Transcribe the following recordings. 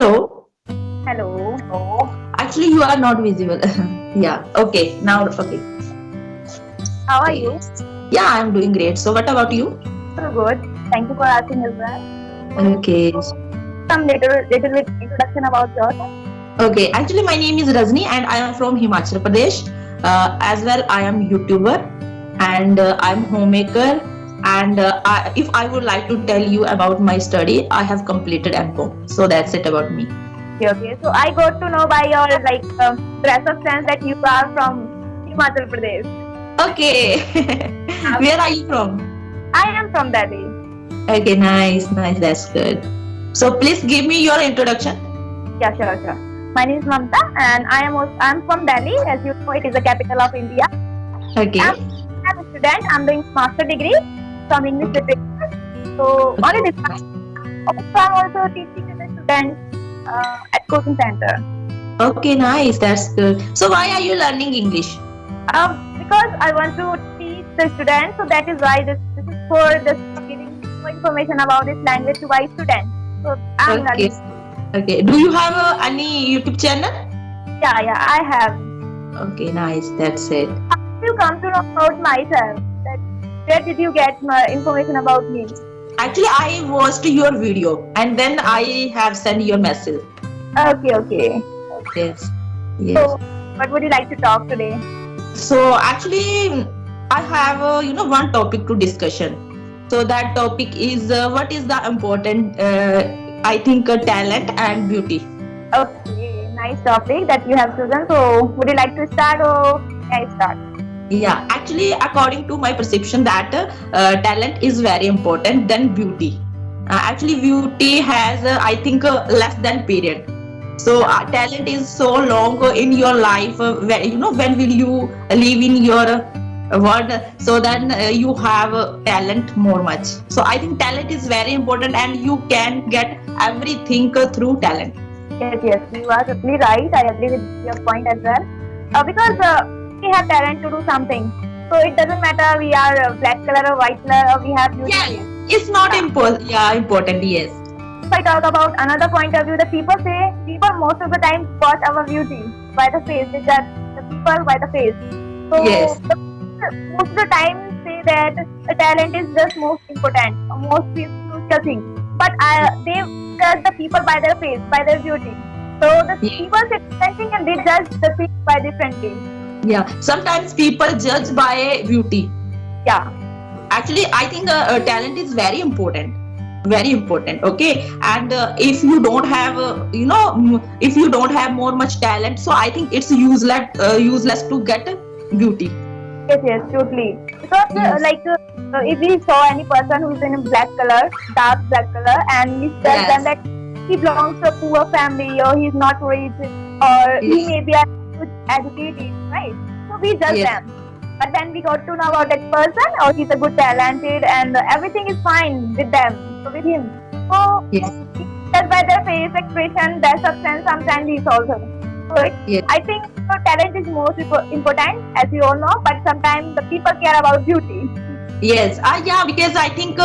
Hello. Hello. Actually, you are not visible. Yeah. Okay. Now, okay. How are Okay. you? Yeah, I'm doing great. So, what about you? So good. Thank you for asking as well. Okay. Some little bit introduction about yourself. Okay. Actually, my name is Rajni, and I am from Himachal Pradesh. As well, I am YouTuber, and I'm homemaker. And if I would like to tell you about my study, I have completed M.Com. So that's it about me. Okay. So I got to know by your dress of sense that you are from Himachal Pradesh. Okay. Where are you from? I am from Delhi. Okay, nice, nice. That's good. So please give me your introduction. Yeah, sure. My name is Mamta, and I'm from Delhi. As you know, it is the capital of India. Okay. I'm a student. I'm doing master degree from English literature. So only this time. Also, I'm also teaching to the students at coaching center. Okay, nice. That's good. So why are you learning English? Because I want to teach the students, so that is why this is for the giving more information about this language to my students. So I'm Okay. learning. Okay. Do you have any YouTube channel? Yeah, I have. Okay, nice. That's it. How did you come to know about myself? That where did you get information about me? Actually, I watched your video and then I have sent your message. Okay. Yes. So Yes. what would you like to talk today? So actually, I have one topic to discussion. So that topic is what is the important I think talent and beauty. Okay, nice topic that you have chosen. So would you like to start or can I start? Yeah, actually, according to my perception, that talent is very important than beauty. Actually, beauty has, I think, less than period. So, talent is so long in your life. When will you live in your world? So then you have talent more much. So, I think talent is very important, and you can get everything through talent. Yes, you are totally right. I agree with your point as well. Because we have talent to do something. So it doesn't matter we are black color or white color or we have beauty. Yeah, it's not important. Yeah, important. Yes. If I talk about another point of view, the people most of the time watch our beauty by the face. They judge the people by the face. So Yes. most of the time say that the talent is just most important, or most crucial thing. But they judge the people by their face, by their beauty. So the people say different thing and they judge the people by differently. Yeah, sometimes people judge by beauty. Yeah. Actually, I think talent is very important. Very important. Okay, and if you don't have, if you don't have more much talent, so I think it's useless to get beauty. Yes, totally. Because Yes. if we saw any person who's in a black color, dark black color, and we tell Yes. them that he belongs to a poor family or he's not rich or he Yes. may be a good educated, right? So we judge Yes. them. But then we got to know about that person, or he's a good talented, and everything is fine with them, so with him. So Yes. just by their face expression, their substance, sometimes he's also. So Yes. I think talent is most important, as you all know, but sometimes the people care about beauty. Yes. Yeah, because I think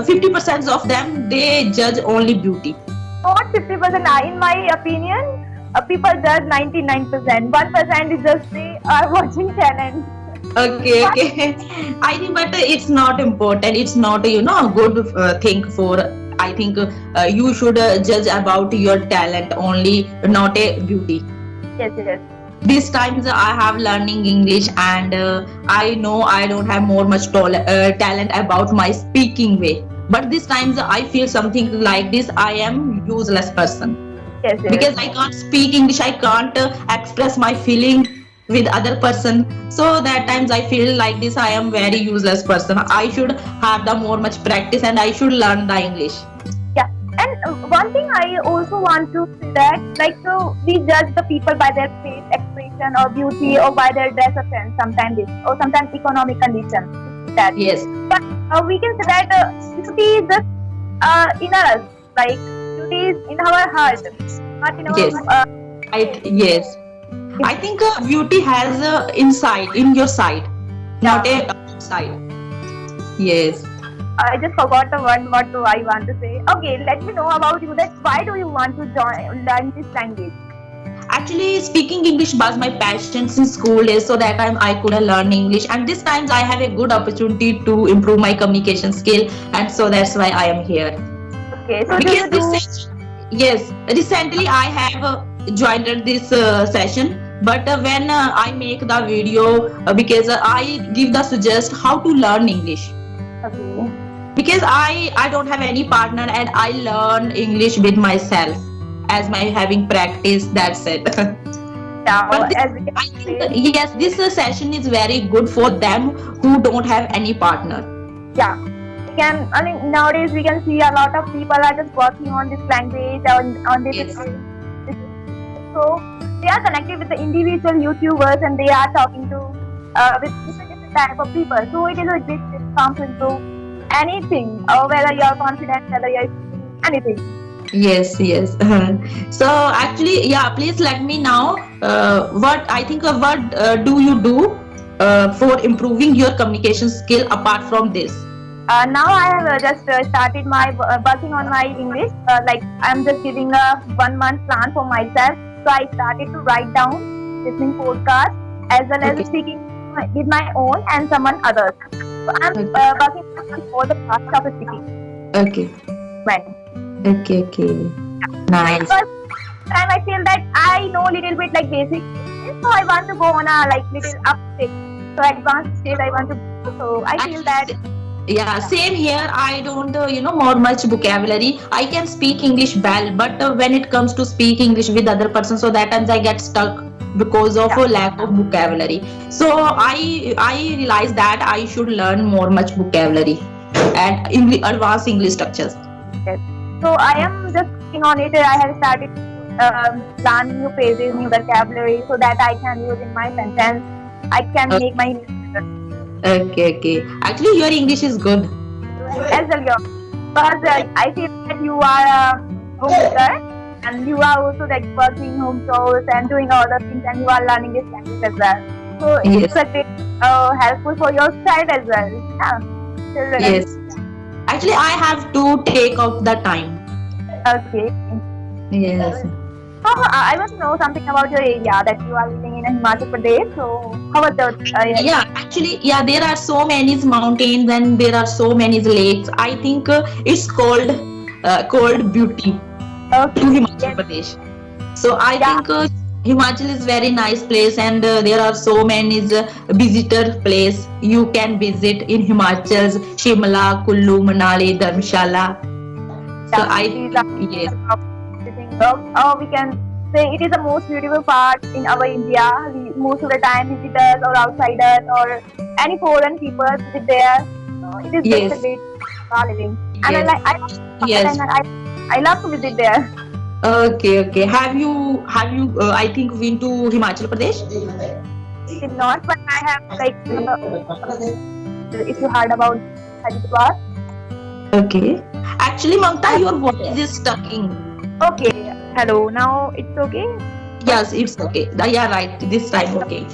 50% of them they judge only beauty. Not 50%. In my opinion, people judge 99%. 1% is just they are watching talent. Okay. I think, but it's not important. It's not a good thing for. I think you should judge about your talent only, not a beauty. Yes. These times I have learning English, and I know I don't have more much talent about my speaking way. But these times I feel something like this. I am useless person Yes. because I can't speak English. I can't express my feeling with other person. So that times I feel like this. I am very useless person. I should have the more much practice, and I should learn the English. Yeah. And one thing I also want to say that, we judge the people by their face expression or beauty or by their dress or sense, sometimes this, or sometimes economic condition. That. Yes. But we can say that beauty is just in us, like beauty is in our heart, not in our. Yes. Yes. I think beauty has inside, in your side, not a outside. Yes. I just forgot the word. What do I want to say? Okay, let me know about you. That why do you want to learn this language? Actually, speaking English was my passion since school days, so that time I could learn English. And this times I have a good opportunity to improve my communication skill, and so that's why I am here. Okay, so Because do you do? yes, recently I have joined this session, but when I make the video, because I give the suggest how to learn English. Okay. Because I don't have any partner and I learn English with myself as my having practice. That's it. Yeah, But as we I can think say, yes, this session is very good for them who don't have any partner. yeah. I mean, nowadays we can see a lot of people are just working on this language on this. Yes. So they are connected with the individual YouTubers and they are talking to with different type of people. So it is a big chance to improve anything, or whether you are confident, whether you are anything. Yes, yes. So actually, yeah, please let me know what I think what do you do for improving your communication skill apart from this? Now I have just started my working on my English. Like I'm just giving a 1 month plan for myself. So I started to write down listening podcasts as well as Okay. speaking with my own and someone others. So I'm working on all the parts of speaking. Okay, When okay. Nice. because time I feel that I know little bit like basic, so I want to go on a like little up stage. So advanced stage I want to go. So I feel that Yeah, same here. I don't, more much vocabulary. I can speak English well, but when it comes to speak English with other person, so that times I get stuck because of a lack of vocabulary. So I realized that I should learn more much vocabulary and advanced English structures. yes. So I am just working on it. I have started plan new phrases, new vocabulary, so that I can use in my sentence. I can Okay. make my English better. Okay. Actually, your English is good. As well, yeah. Because I feel that you are a homemaker and you are also like working home chores and doing all the things, and you are learning this language as well. So Yes. it's a bit helpful for your child as well. Yeah. Children. Yes. Actually, I have to take out the time. Okay. Yes. So I want to know something about your area that you are living in Himachal Pradesh. So how was your Yeah, actually, yeah, there are so many mountains and there are so many lakes. I think it's called beauty to Okay. Himachal Pradesh. So I Yeah. think Himachal is very nice place, and there are so many visitor place you can visit in Himachal: Shimla, Kullu, Manali, Dharamshala. So Yeah, I these are yes, we can say it is the most beautiful part in our India. Most of the time visitors or outsiders or any foreign people visit there. So it is just Yes. a great living. And Yes. Yes. I love to visit there. Okay. Have you I think been to Himachal Pradesh? Did not, but I have like if you heard about Haridwar. Okay. Actually, Mamta, your voice is stucking. Okay. Hello. Now it's okay. Yes, it's okay. Yeah, right. This time, okay.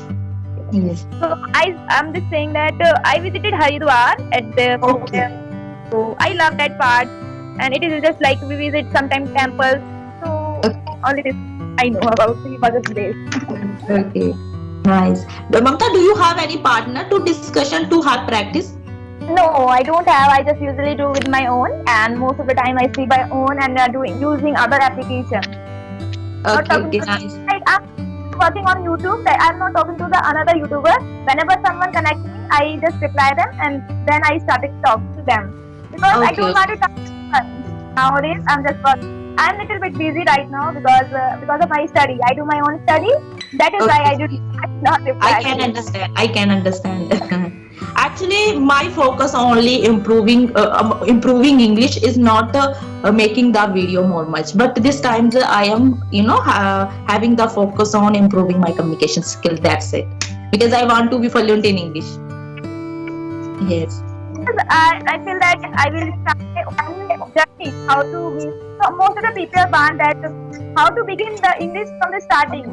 Yes. So I'm just saying that I visited Haridwar at the Okay. so I love that part, and it is just like we visit sometimes temples. So Okay. only this I know about Himachal Pradesh. Okay. Nice. But Mamta, do you have any partner to discussion to have practice? No, I don't have. I just usually do with my own, and most of the time I speak by own and using other applications. Not talking Okay, to- nice. Like I'm working on YouTube. That I'm not talking to the another YouTuber. Whenever someone connects me, I just reply them, and then I started to talk to them because I Okay. don't want to talk to anyone. Nowadays, I'm just working. I'm a little bit busy right now because of my study. I do my own study. That is why I do not reply. I can understand. Actually, my focus only improving English is not making the video more much. But this time I am, having the focus on improving my communication skill. That's it. Because I want to be fluent in English. Yes. I feel that I will start my own journey. How to be. So most of the people want that how to begin the English from the starting.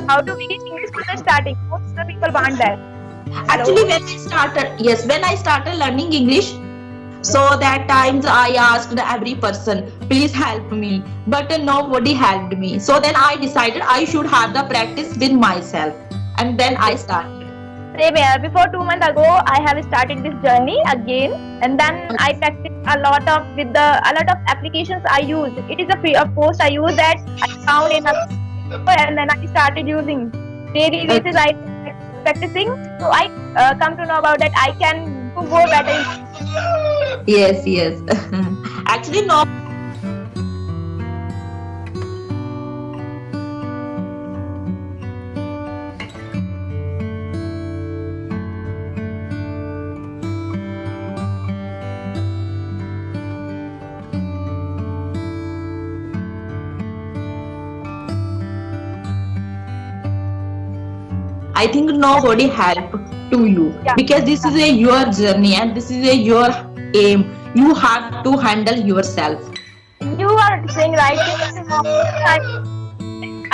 How to begin English from the starting. Most of the people want that. Actually, when I started learning English, So that times I asked every person, please help me, but nobody helped me. So then I decided I should have the practice with myself, and then I started. Same here. Before 2 months ago, I have started this journey again, and then I practiced a lot of applications I used. It is a free of course I use that I found in a and then I started using daily basis. I practicing, so I come to know about that I can do more better. Yes, yes. Actually, no. I think nobody help to you Yeah. because this is your journey and this is your aim. You have to handle yourself. You are saying right thing.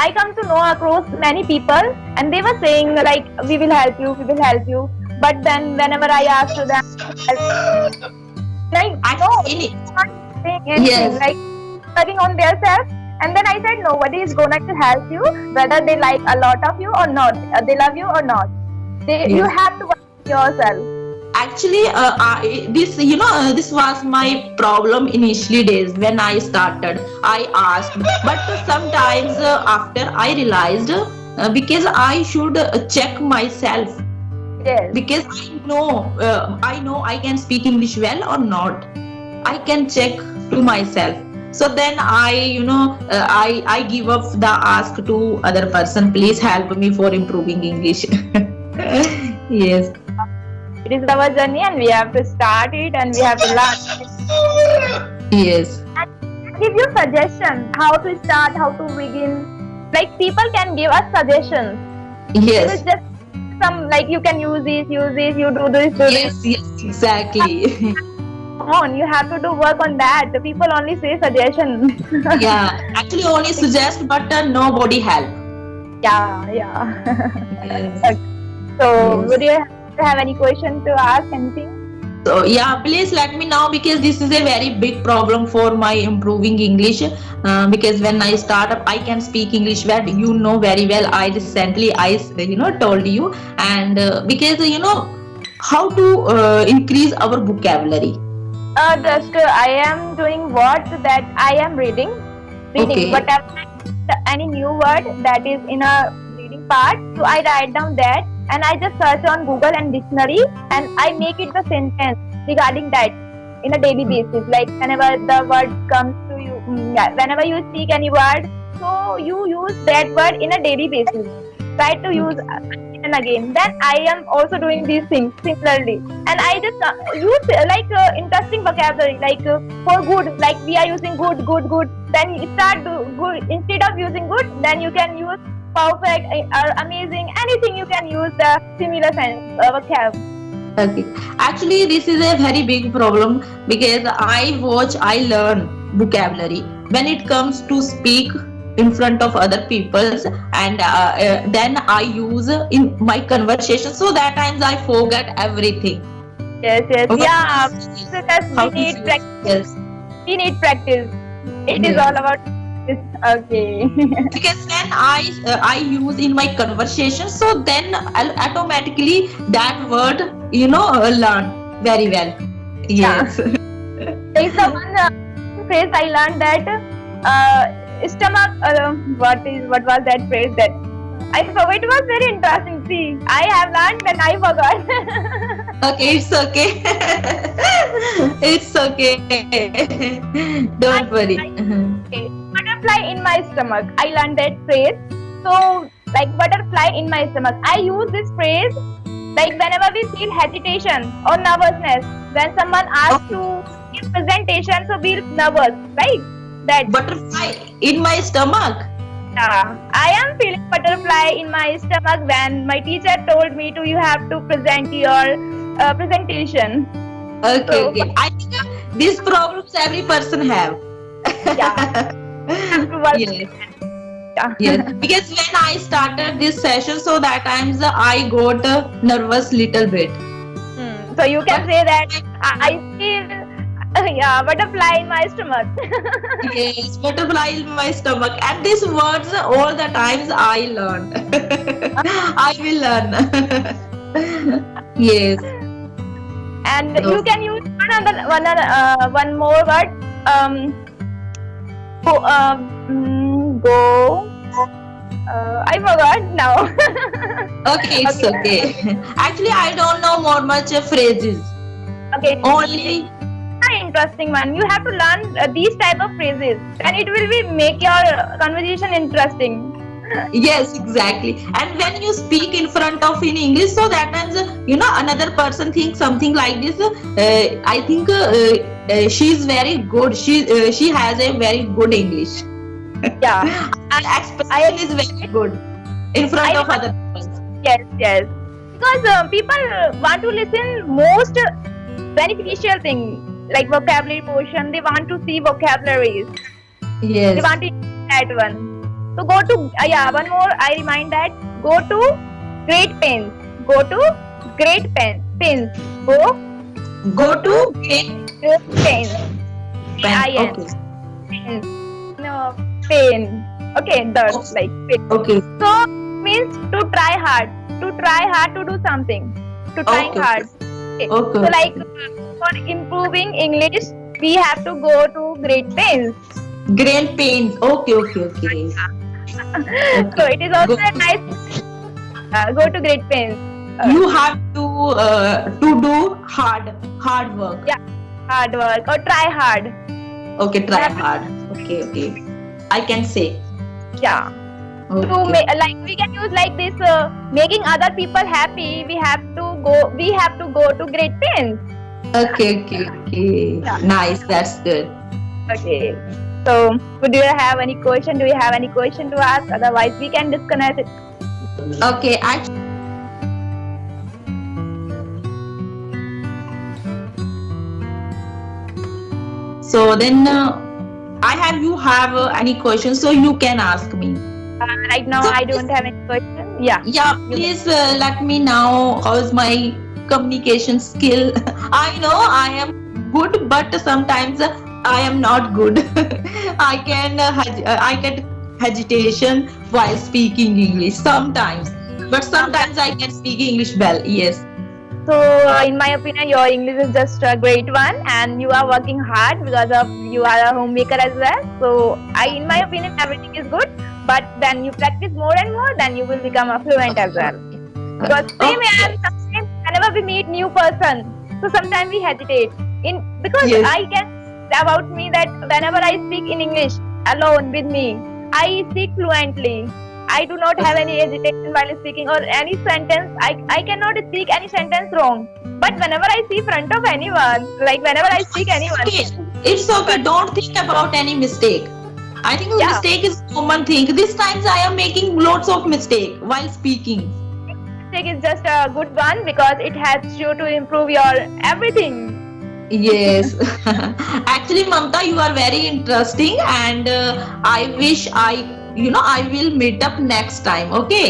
I come to know across many people, and they were saying like, we will help you, we will help you. But then whenever I asked to them, like, no, Actually, not saying anything, Yes. like working on their self. And then I said, nobody is going to help you, whether they like a lot of you or not, they love you or not. You Yes. have to work on yourself. Actually, this was my problem initially days when I started. I asked, but sometimes after I realized because I should check myself Yes. because I know I can speak English well or not. I can check to myself. So then I give up the ask to other person. Please help me for improving English. Yes. It is our journey, and we have to start it, and we have to learn. Yes. And give you suggestions how to start, how to begin. Like people can give us suggestions. Yes. It's just some like you can use this, you do this, do this. Yes, exactly. Come on, you have to do work on that. The people only say suggestions. Yeah, actually only suggest, but nobody help. Yeah. Yes. So, Yes. would you have any question to ask? Anything? So yeah, please let me know because this is a very big problem for my improving English. Because when I start up, I can speak English well. You know very well. I recently told you, and because how to increase our vocabulary. I am doing what that I am reading. Okay. Whatever any new word that is in a reading part, so I write down that and I just search on Google and dictionary and I make it the sentence regarding that in a daily basis. Like whenever the word comes to you, whenever you speak any word, so you use that word in a daily basis. Try to use again and again. Then I am also doing these things similarly, and I just use interesting vocabulary like for good. Like we are using good. Then you start to good instead of using good. Then you can use perfect or amazing. Anything you can use the similar vocab. Okay. Actually, this is a very big problem because I learn vocabulary when it comes to speak in front of other people, and then I use in my conversation. So that times I forget everything. Yes. Okay. Yeah. So that's How we to need say? practice. Yes. We need practice. It is Yes. all about this. Okay. Because when I use in my conversation, so then I'll automatically that word learn very well. Yes. There is the one phrase I learned that stomach. What was that phrase that I forgot? It was very interesting. See, I have learned and I forgot. Okay, it's okay. It's okay. Don't worry. Okay. Butterfly in my stomach. I learned that phrase. So, like butterfly in my stomach. I use this phrase like whenever we feel hesitation or nervousness. When someone asks to give presentation, so we're nervous, right? That. Butterfly in my stomach. I am feeling butterfly in my stomach when my teacher told me you have to present your presentation. Okay, So- okay. I think these problems every person have. Yeah. Have to work. Yes. Yeah. Yes. Because when I started this session, so that times I got nervous little bit. So you can say that I feel Yeah, butterfly in my stomach. Yes, butterfly in my stomach. And these words all the times I learned. I will learn. Yes. And So, you can use one more word. Go. Go. I forgot now. okay, it's okay. Actually, I don't know more much phrases. Okay. Only Very interesting one. You have to learn these type of phrases, and it will be make your conversation interesting. yes, exactly. And when you speak in front of in English, so that means another person thinks something like this. I think she is very good. She has a very good English. Yeah. And expression is very good in front of other people. Yes, yes. Because people want to listen most beneficial thing like vocabulary portion. They want to see vocabularies. They Yes. want to use that one. So go to one more. I remind that go to great pains. Go to great pains. Go to great Great pains. pen. P-I-N. Okay. Pains. No pain. Okay, that's like pain. Okay. So means to try hard. To try hard to do something. To trying Okay. hard. Okay. Okay. So like for improving English, we have to go to great pains. Great pains. Okay. Okay. Okay. So it is also Go- a nice go to great pains. You have to do hard work. Yeah. Hard work or try hard. Okay. Try hard. Okay. Okay. I can say. Yeah. To Okay. like we can use like this making other people happy. We have to go to great pains. Okay. Okay. Okay. Yeah. Nice. That's good. Okay. So do you have any question? Do you have any question to ask? Otherwise, we can disconnect it. Okay. Actually. So then, you have any questions? So you can ask me. Right now, So I don't have any question. Yeah. Yeah, please let me know how's my communication skill. I know I am good, but sometimes I am not good. I get hesitation while speaking English sometimes, but sometimes I can speak English well. Yes. So, in my opinion, your English is just a great one, and you are working hard because of you are a homemaker as well. So, in my opinion, everything is good. But then you practice more and more, then you will become a fluent as well. Because same as sometimes whenever we meet new person, so sometimes we hesitate. Because Yes. I can say about me that whenever I speak in English alone with me, I speak fluently. I do not have any hesitation while speaking or any sentence. I cannot speak any sentence wrong. But whenever I see front of anyone, like whenever I speak anyone, Okay. It's okay. Don't think about any mistake. I think Yeah. mistake is common thing. These times I am making lots of mistake while speaking. mistake is just a good one because it helps you to improve your everything. Yes. Actually, Mamta, you are very interesting, and I wish I will meet up next time. Okay.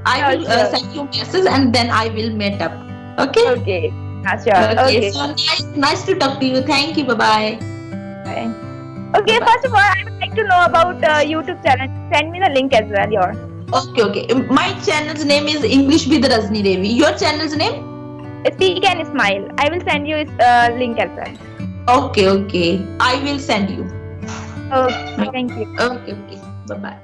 I will Sure. send you message, and then I will meet up. Okay. Okay. Sure. Okay. So nice to talk to you. Thank you. Bye bye. Okay. Okay. Bye-bye. First of all, I would like to know about YouTube channel. Send me the link as well. Your Okay. My channel's name is English with Rajni Devi. Your channel's name? Speak and Smile. I will send you link as well. Okay. I will send you. Okay. Thank you. Okay. Bye bye.